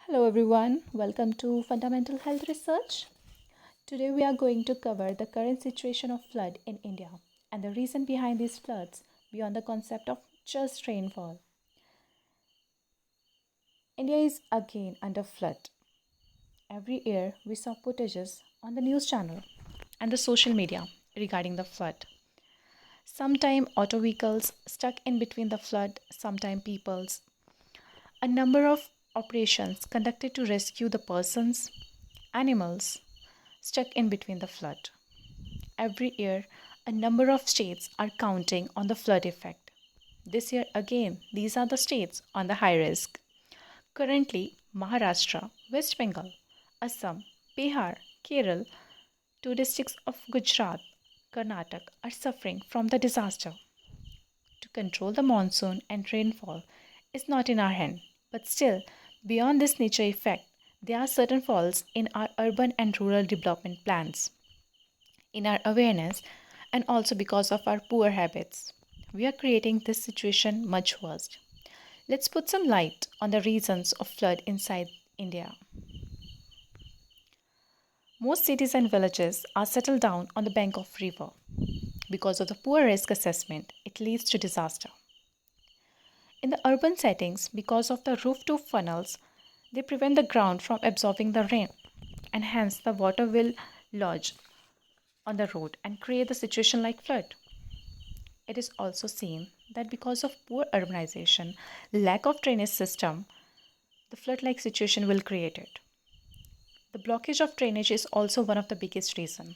Hello everyone, welcome to Fundamental Health Research. Today we are going to cover the current situation of flood in India and the reason behind these floods beyond the concept of just rainfall. India is again under flood. Every year we saw footages on the news channel and the social media regarding the flood. Sometime auto vehicles stuck in between the flood, sometime peoples. A number of operations conducted to rescue the persons, animals stuck in between the flood. Every year, a number of states are counting on the flood effect. This year, again, these are the states on the high risk. Currently, Maharashtra, West Bengal, Assam, Bihar, Kerala, two districts of Gujarat, Karnataka are suffering from the disaster. To control the monsoon and rainfall is not in our hand, but still, beyond this nature effect, there are certain faults in our urban and rural development plans, in our awareness, and also because of our poor habits. We are creating this situation much worse. Let's put some light on the reasons of flood inside India. Most cities and villages are settled down on the bank of river. Because of the poor risk assessment, it leads to disaster. In the urban settings, because of the roof-to funnels, they prevent the ground from absorbing the rain, and hence the water will lodge on the road and create the situation like flood. It is also seen that because of poor urbanization, lack of drainage system, the flood-like situation will create it. The blockage of drainage is also one of the biggest reason.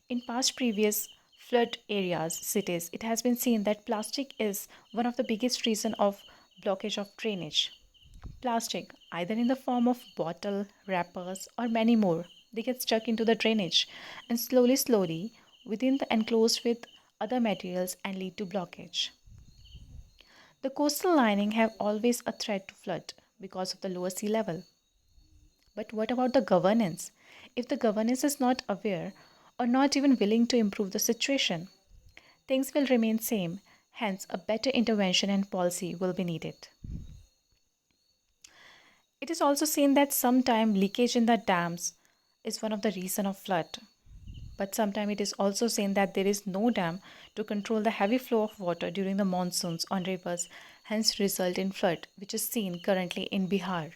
In past previous flood areas, cities, it has been seen that plastic is one of the biggest reason of blockage of drainage. Plastic, either in the form of bottle, wrappers, or many more, they get stuck into the drainage and slowly, within the enclosed with other materials and lead to blockage. The coastal lining have always a threat to flood because of the lower sea level. But what about the governance? If the governance is not aware or not even willing to improve the situation, things will remain same. Hence, a better intervention and policy will be needed. It is also seen that sometime leakage in the dams is one of the reason of flood. But sometimes it is also seen that there is no dam to control the heavy flow of water during the monsoons on rivers, hence result in flood, which is seen currently in Bihar.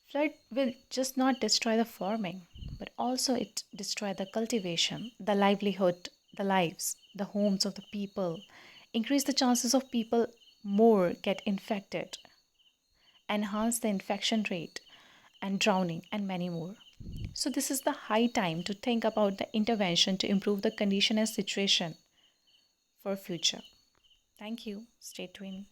Flood will just not destroy the farming, but also it destroy the cultivation, the livelihood, the lives, the homes of the people, increase the chances of people more get infected, enhance the infection rate and drowning and many more. So this is the high time to think about the intervention to improve the condition and situation for future. Thank you. Stay tuned.